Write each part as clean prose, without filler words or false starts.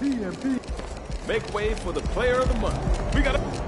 Make way for the player of the month. We got to...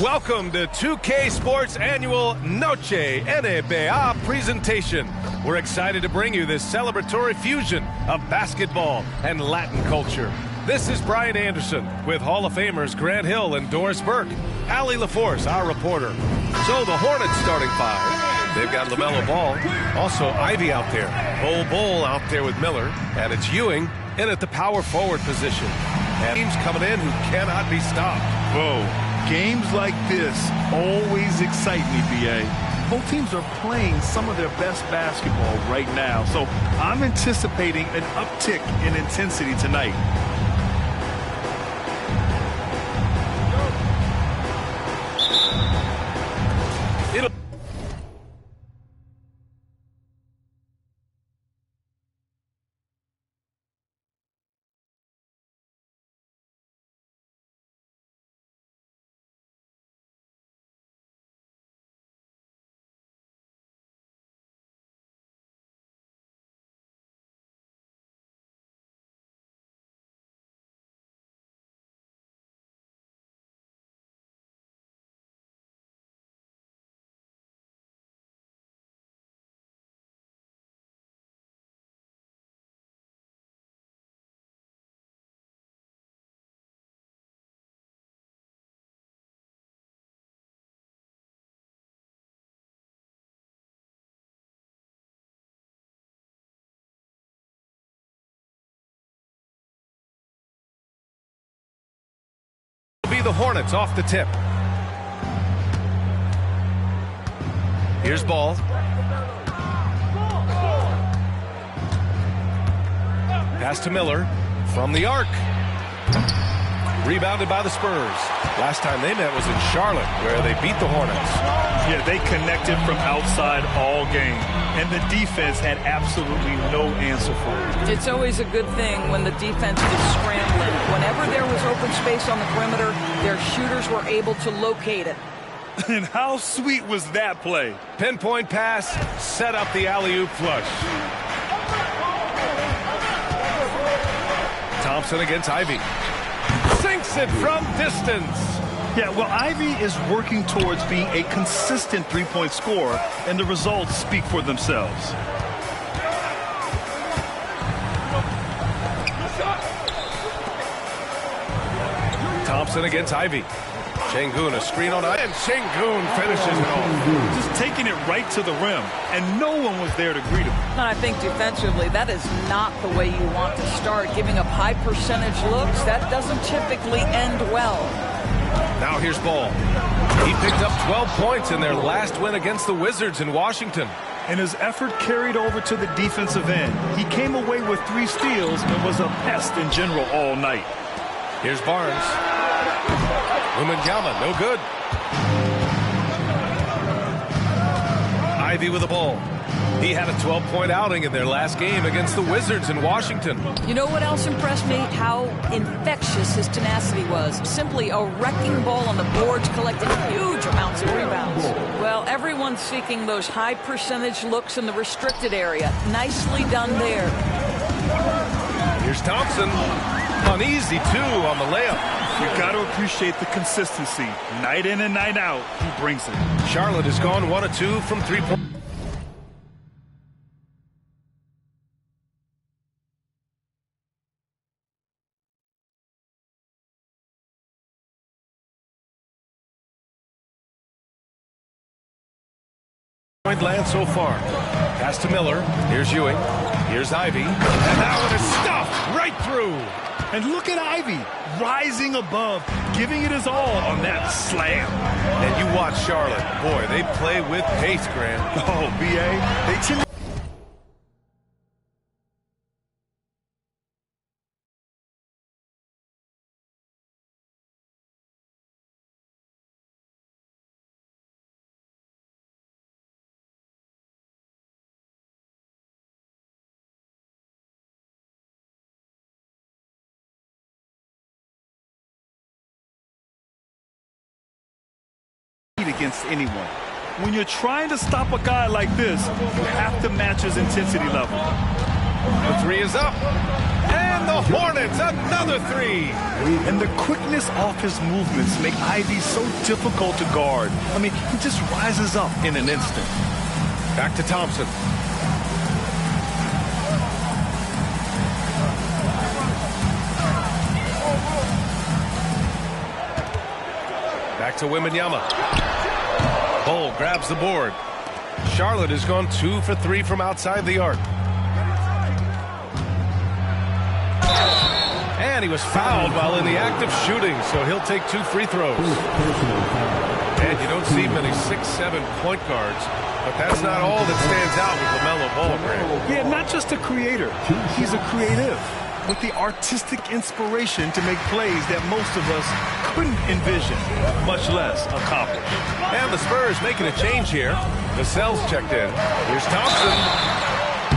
Welcome to 2K Sports Annual Noche NBA presentation. We're excited to bring you this celebratory fusion of basketball and Latin culture. This is Brian Anderson with Hall of Famers Grant Hill and Doris Burke. Allie LaForce, our reporter. So the Hornets starting five. They've got LaMelo Ball. Also Ivy out there. Bull out there with Miller. And it's Ewing in at the power forward position. And teams coming in who cannot be stopped. Whoa. Games like this always excite me, B.A. Both teams are playing some of their best basketball right now, so I'm anticipating an uptick in intensity tonight. Be the Hornets off the tip. Here's Ball. Pass to Miller from the arc. Rebounded by the Spurs. Last time they met was in Charlotte, where they beat the Hornets. Yeah, they connected from outside all game, and the defense had absolutely no answer for it. It's always a good thing when the defense is scrambling. Whenever there was open space on the perimeter, their shooters were able to locate it. And how sweet was that play? Pinpoint pass, set up the alley-oop flush. Thompson against Ivy. Sinks it from distance. Yeah, well, Ivy is working towards being a consistent three-point scorer, and the results speak for themselves. Thompson against Ivy. Şengün, a screen on Ivy, and Şengün finishes it off. Just taking it right to the rim, and no one was there to greet him. And I think defensively, that is not the way you want to start. Giving up high percentage looks, that doesn't typically end well. Now here's Ball. He picked up 12 points in their last win against the Wizards in Washington. And his effort carried over to the defensive end. He came away with 3 steals and was a pest in general all night. Here's Barnes. Wembanyama, no good. Ivy with the ball. He had a 12-point outing in their last game against the Wizards in Washington. You know what else impressed me? How infectious his tenacity was. Simply a wrecking ball on the boards, collecting huge amounts of rebounds. Well, everyone's seeking those high percentage looks in the restricted area. Nicely done there. Here's Thompson. Uneasy, too, on the layup. You got to appreciate the consistency. Night in and night out, he brings it. Charlotte has gone 1 of 2 from 3-point. point land so far. Pass to Miller. Here's Ewing. Here's Ivy. And now it is stuffed right through. And look at Ivy rising above, giving it his all on that slam. And you watch Charlotte. Boy, they play with pace, Grant. Oh, B.A., they tend against anyone. When you're trying to stop a guy like this, you have to match his intensity level. The three is up. And the Hornets, another three. And the quickness off his movements make Ivy so difficult to guard. I mean, he just rises up in an instant. Back to Thompson. Back to Wembanyama. Bull grabs the board. Charlotte has gone 2 for 3 from outside the arc. And he was fouled while in the act of shooting, so he'll take 2 free throws. And you don't see many 6'7" point guards, but that's not all that stands out with LaMelo Ball, Grant. Yeah, not just a creator. He's a creative with the artistic inspiration to make plays that most of us couldn't envision, much less accomplish. And the Spurs making a change here. Vassell's checked in. Here's Thompson.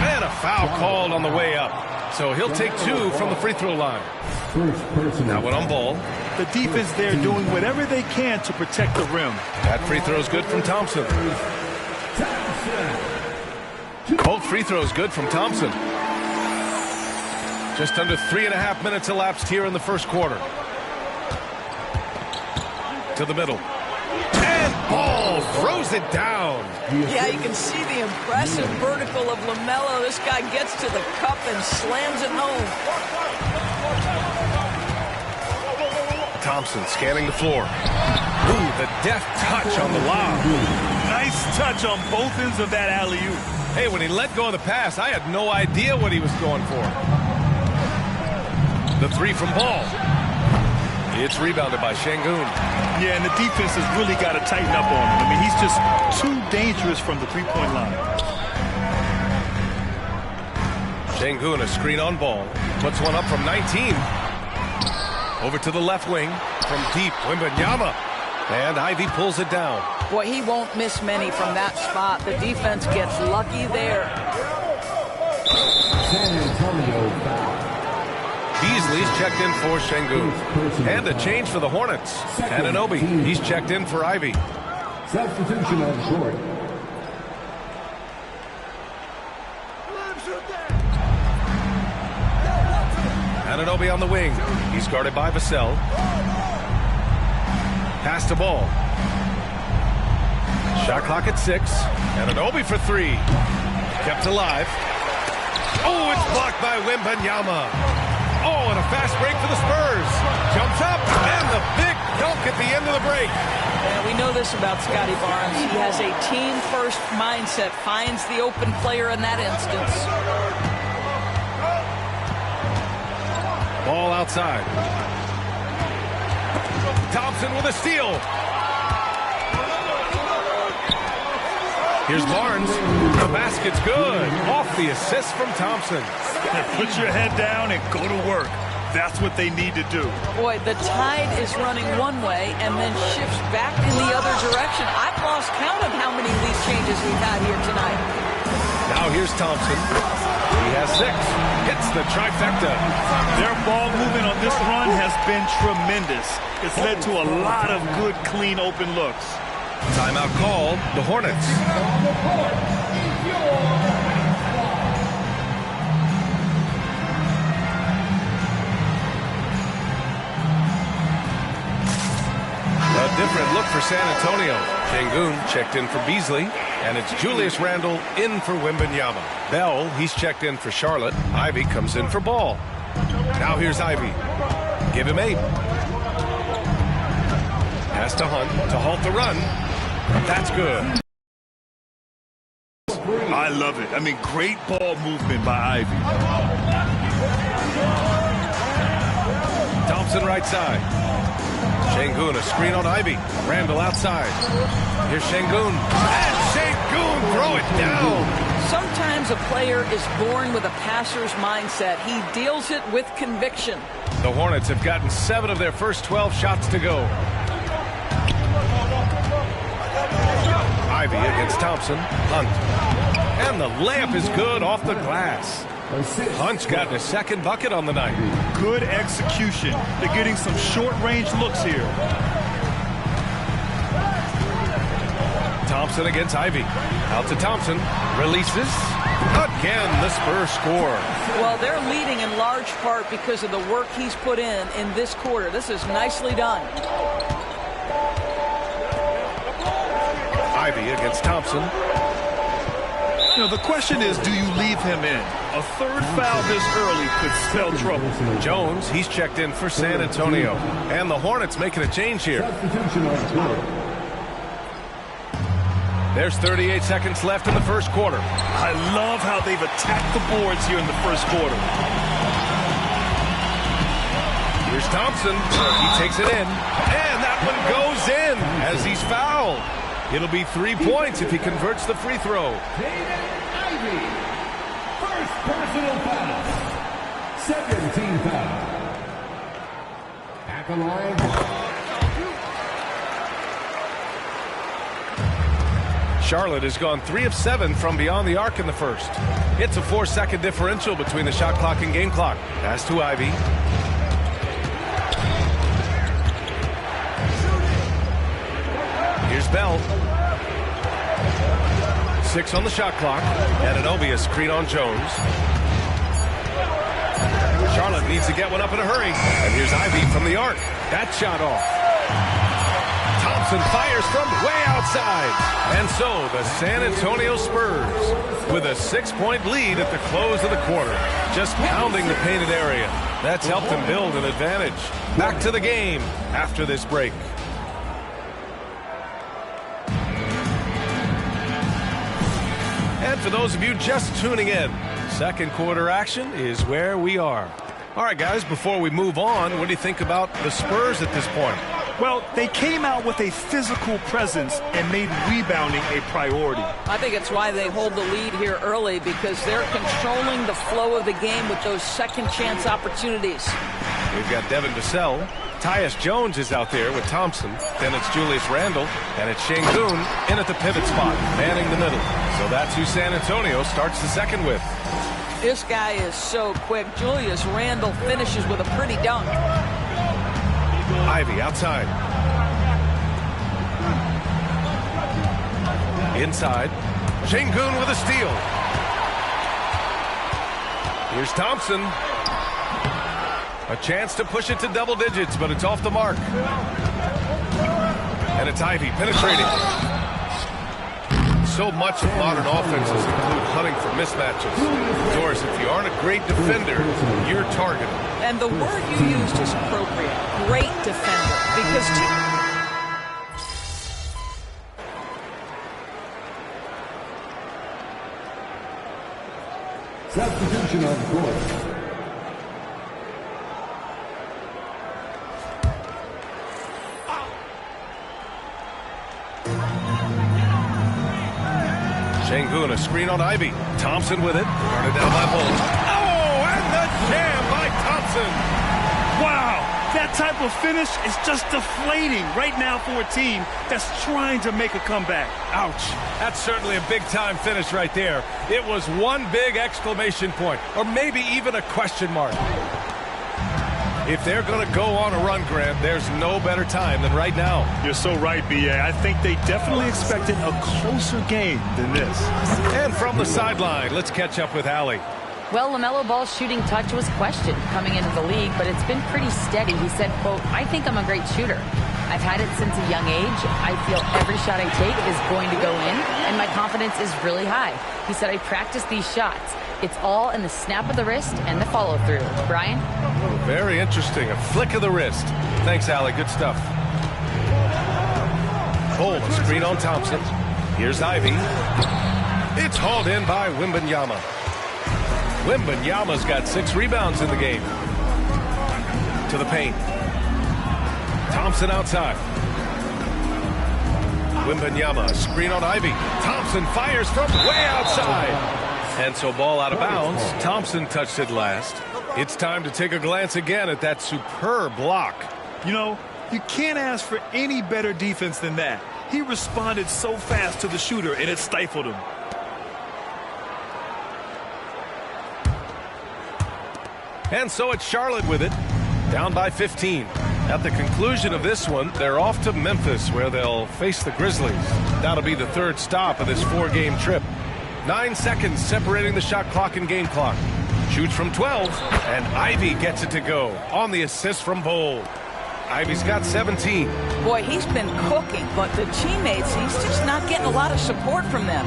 And a foul called on the way up. So he'll take 2 from the free throw line. Now one on Ball. The defense there doing whatever they can to protect the rim. That free throw's good from Thompson. Both free throws good from Thompson. Just under 3.5 minutes elapsed here in the first quarter. To the middle. And Ball throws it down. Yeah, you can see the impressive vertical of LaMelo. This guy gets to the cup and slams it home. Thompson scanning the floor. Ooh, the deft touch on the lob. Nice touch on both ends of that alley-oop. Hey, when he let go of the pass, I had no idea what he was going for. The three from Ball. It's rebounded by Şengün. Yeah, and the defense has really got to tighten up on him. I mean, he's just too dangerous from the three-point line. Şengün, a screen on Ball. Puts one up from 19. Over to the left wing from deep. Wembanyama. And Ivy pulls it down. Boy, he won't miss many from that spot. The defense gets lucky there. Beasley's checked in for Şengün. And a change for the Hornets. Anunoby, he's checked in for Ivy. Substitution on short. Anunoby on the wing. He's guarded by Vassell. Pass to Ball. Shot clock at 6. Anunoby for 3. Kept alive. Oh, it's blocked by Wembanyama. Oh, and a fast break for the Spurs. Jumps up, and the big dunk at the end of the break. Yeah, we know this about Scotty Barnes. He has a team-first mindset, finds the open player in that instance. Ball outside. Thompson with a steal. Here's Barnes. The basket's good. Off the assist from Thompson. Put your head down and go to work. That's what they need to do. Boy, the tide is running one way and then shifts back in the other direction. I've lost count of how many lead changes we've had here tonight. Now here's Thompson. He has 6. Hits the trifecta. Their ball movement on this run has been tremendous. It's led to a lot of good, clean, open looks. Timeout called. The Hornets. A different look for San Antonio. Şengün checked in for Beasley. And it's Julius Randle in for Wembanyama. Bell, he's checked in for Charlotte. Ivy comes in for Ball. Now here's Ivy. Give him 8. Pass to Hunt to halt the run. That's good. love it. I mean, great ball movement by Ivy. Thompson right side. Şengün, a screen on Ivy. Randall outside. Here's Şengün. And Şengün, throw it down. Sometimes a player is born with a passer's mindset. He deals it with conviction. The Hornets have gotten 7 of their first 12 shots to go. Ivy against Thompson. Hunt. And the layup is good off the glass. Hunt's gotten his second bucket on the night. Good execution. They're getting some short-range looks here. Thompson against Ivy. Out to Thompson. Releases. Again, the Spurs score. Well, they're leading in large part because of the work he's put in this quarter. This is nicely done. Ivy against Thompson. You know, the question is, do you leave him in? A third foul this early could spell trouble. Jones, he's checked in for San Antonio. And the Hornets making a change here. There's 38 seconds left in the first quarter. I love how they've attacked the boards here in the first quarter. Here's Thompson. He takes it in. And that one goes in as he's fouled. It'll be 3 points if he converts the free throw. Ivy. First personal foul. Second team foul. At the line. Charlotte has gone 3 of 7 from beyond the arc in the first. It's a 4-second differential between the shot clock and game clock. Pass to Ivy. Here's Bell. 6 on the shot clock. Anunoby a screen on Jones. Charlotte needs to get one up in a hurry. And here's Ivy from the arc. That shot off. Thompson fires from way outside. And so the San Antonio Spurs with a 6-point lead at the close of the quarter. Just pounding the painted area. That's helped them build an advantage. Back to the game after this break. And for those of you just tuning in, second quarter action is where we are. All right, guys, before we move on, what do you think about the Spurs at this point? Well, they came out with a physical presence and made rebounding a priority. I think it's why they hold the lead here early, because they're controlling the flow of the game with those second chance opportunities. We've got Devin Vassell. Tyus Jones is out there with Thompson. Then it's Julius Randle. And it's Şengün in at the pivot spot, manning the middle. So that's who San Antonio starts the second with. This guy is so quick. Julius Randle finishes with a pretty dunk. Ivy outside. Inside. Şengün with a steal. Here's Thompson. A chance to push it to double digits, but it's off the mark. And it's Ivy penetrating. So much of modern offenses include hunting for mismatches. Doris, if you aren't a great defender, you're targeted. And the word you used is appropriate. Great defender. Because Substitution on the court. Şengün, a screen on Ivy. Thompson with it. Guarded down by Bolt. Oh, and the jam by Thompson. Wow, that type of finish is just deflating right now for a team that's trying to make a comeback. Ouch. That's certainly a big-time finish right there. It was one big exclamation point, or maybe even a question mark. If they're going to go on a run, Grant, there's no better time than right now. You're so right, B.A. I think they definitely expected a closer game than this. And from the sideline, let's catch up with Allie. Well, LaMelo Ball's shooting touch was questioned coming into the league, but it's been pretty steady. He said, quote, "I think I'm a great shooter. I've had it since a young age. I feel every shot I take is going to go in, and my confidence is really high." He said, "I practice these shots. It's all in the snap of the wrist and the follow-through." Brian? Very interesting. A flick of the wrist. Thanks, Allie. Good stuff. Cole, a screen on Thompson. Here's Ivy. It's hauled in by Wembanyama. Wembanyama's got 6 rebounds in the game. To the paint. Thompson outside. Wembanyama, screen on Ivy. Thompson fires from way outside. And so ball out of bounds. Thompson touched it last. It's time to take a glance again at that superb block. You know, you can't ask for any better defense than that. He responded so fast to the shooter, and it stifled him. And so it's Charlotte with it, down by 15. At the conclusion of this one, they're off to Memphis, where they'll face the Grizzlies. That'll be the 3rd stop of this 4-game trip. 9 seconds separating the shot clock and game clock. Shoots from 12, and Ivy gets it to go on the assist from Bowl. Ivy's got 17. Boy, he's been cooking, but the teammates, he's just not getting a lot of support from them.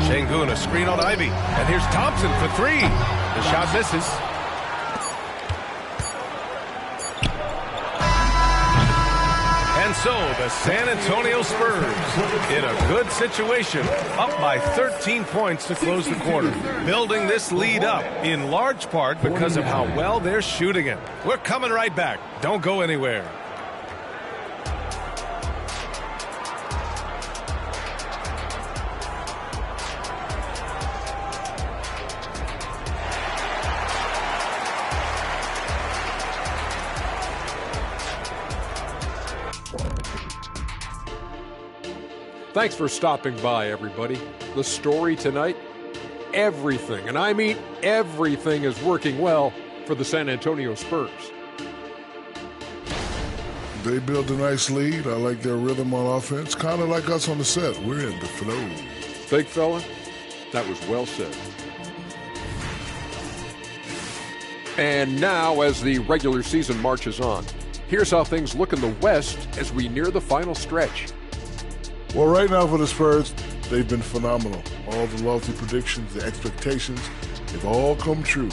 Şengün, a screen on Ivy. And here's Thompson for 3. The shot misses. And so the San Antonio Spurs in a good situation, up by 13 points to close the quarter. Building this lead up in large part because of how well they're shooting it. We're coming right back. Don't go anywhere. Thanks for stopping by, everybody. The story tonight, everything, and I mean everything, is working well for the San Antonio Spurs. They built a nice lead. I like their rhythm on offense. Kind of like us on the set. We're in the flow. Big fella, that was well said. And now, as the regular season marches on, here's how things look in the West as we near the final stretch. Well, right now for the Spurs, they've been phenomenal. All the lofty predictions, the expectations, they've all come true.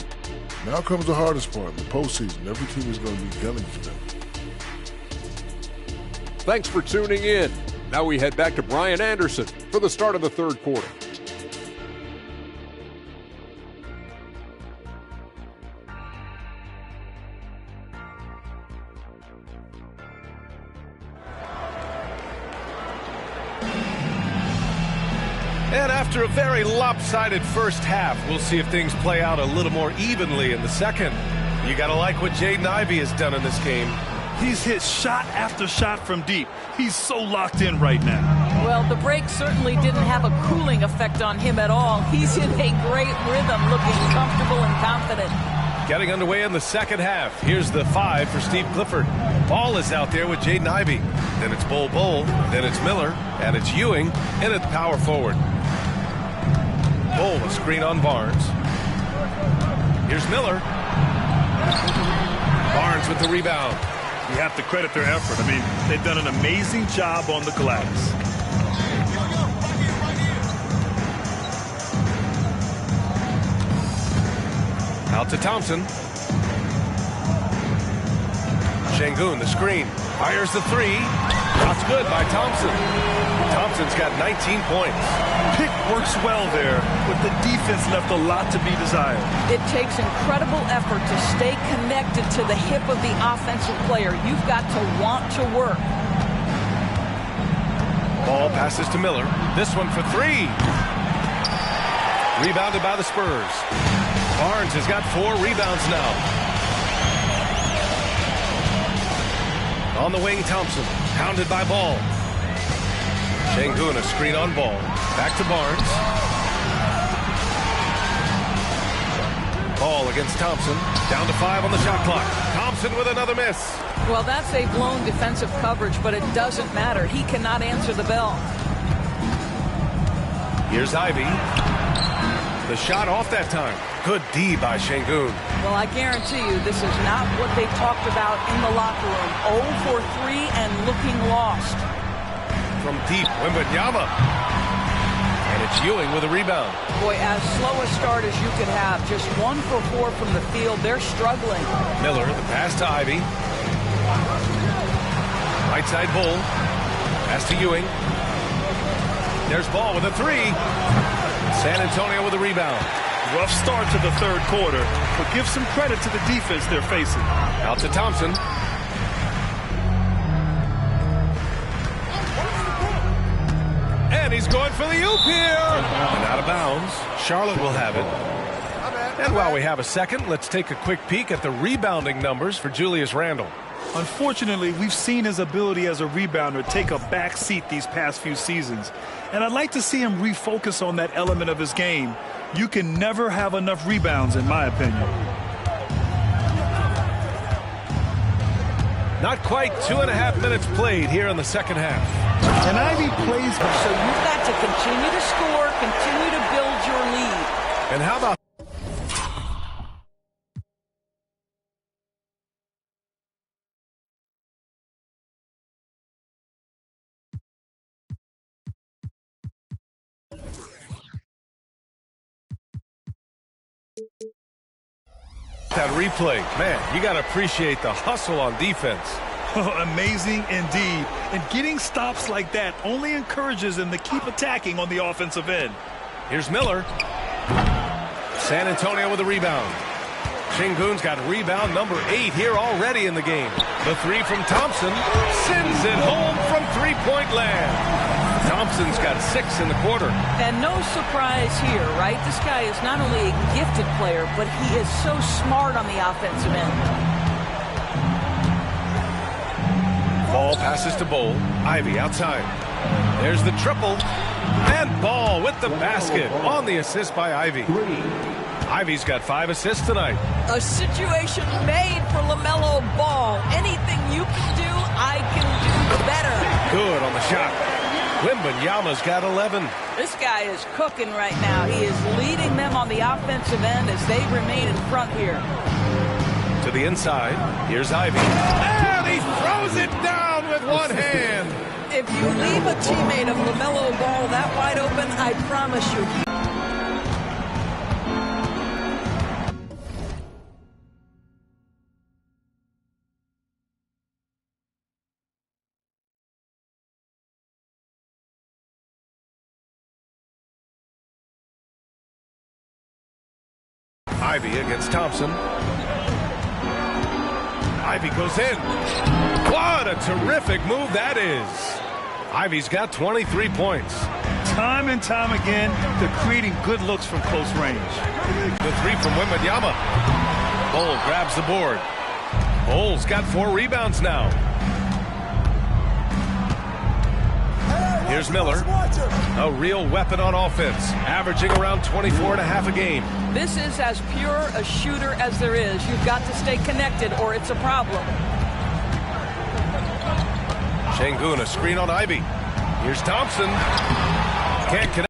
Now comes the hardest part, the postseason. Every team is going to be gunning for them. Thanks for tuning in. Now we head back to Brian Anderson for the start of the 3rd quarter. And after a very lopsided first half, we'll see if things play out a little more evenly in the second. You got to like what Jaden Ivey has done in this game. He's hit shot after shot from deep. He's so locked in right now. Well, the break certainly didn't have a cooling effect on him at all. He's in a great rhythm, looking comfortable and confident. Getting underway in the second half. Here's the 5 for Steve Clifford. Ball is out there with Jaden Ivey. Then it's Bol, then it's Miller, and it's Ewing in at the power forward. Bol, a screen on Barnes. Here's Miller. Barnes with the rebound. You have to credit their effort. I mean, they've done an amazing job on the glass. Out to Thompson. Şengün, the screen. Fires the 3. Shot's good by Thompson. Thompson's got 19 points. Pick works well there, but the defense left a lot to be desired. It takes incredible effort to stay connected to the hip of the offensive player. You've got to want to work. Ball passes to Miller. This one for 3. Rebounded by the Spurs. Barnes has got 4 rebounds now. On the wing, Thompson. Hounded by Ball. Şengün, a screen on Ball. Back to Barnes. Ball against Thompson. Down to 5 on the shot clock. Thompson with another miss. Well, that's a blown defensive coverage, but it doesn't matter. He cannot answer the bell. Here's Ivy. The shot off that time. Good D by Şengün. Well, I guarantee you this is not what they talked about in the locker room. 0 for 3 and looking lost. From deep, Wembanyama. And it's Ewing with a rebound. Boy, as slow a start as you could have. Just 1 for 4 from the field. They're struggling. Miller, the pass to Ivy. Right side Bull. Pass to Ewing. There's Ball with a three. San Antonio with a rebound. Rough start to the third quarter, but give some credit to the defense they're facing. Out to Thompson. And he's going for the oop here. And out of bounds. Charlotte will have it. And while we have a second, let's take a quick peek at the rebounding numbers for Julius Randle. Unfortunately, we've seen his ability as a rebounder take a back seat these past few seasons. And I'd like to see him refocus on that element of his game. You can never have enough rebounds, in my opinion. Not quite 2.5 minutes played here in the second half. And Ivy plays. So you've got to continue to score, continue to build your lead. And how about that replay? Man, you got to appreciate the hustle on defense. Amazing indeed. And getting stops like that only encourages them to keep attacking on the offensive end. Here's Miller. San Antonio with a rebound. Şengün's got rebound number 8 here already in the game. The three from Thompson sends it home from three-point land. Thompson's got 6 in the quarter. And no surprise here, right? This guy is not only a gifted player, but he is so smart on the offensive end. Ball passes to Bowl. Ivy outside. There's the triple. And Ball with the basket on the assist by Ivy. Ivy's got 5 assists tonight. A situation made for LaMelo Ball. Anything you can do, I can do better. Good on the shot. Wembanyama's got 11. This guy is cooking right now. He is leading them on the offensive end as they remain in front here. To the inside. Here's Ivy. And he throws it down with one hand. If you leave a teammate of LaMelo Ball that wide open, I promise you. Ivy against Thompson. Ivy goes in. What a terrific move that is. Ivy's got 23 points. Time and time again, they're creating good looks from close range. The three from Wembanyama. Bol grabs the board. Bol's got 4 rebounds now. Here's Miller. A real weapon on offense, averaging around 24.5 a game. This is as pure a shooter as there is. You've got to stay connected or it's a problem. Şengün, a screen on Ivy. Here's Thompson. Can't connect.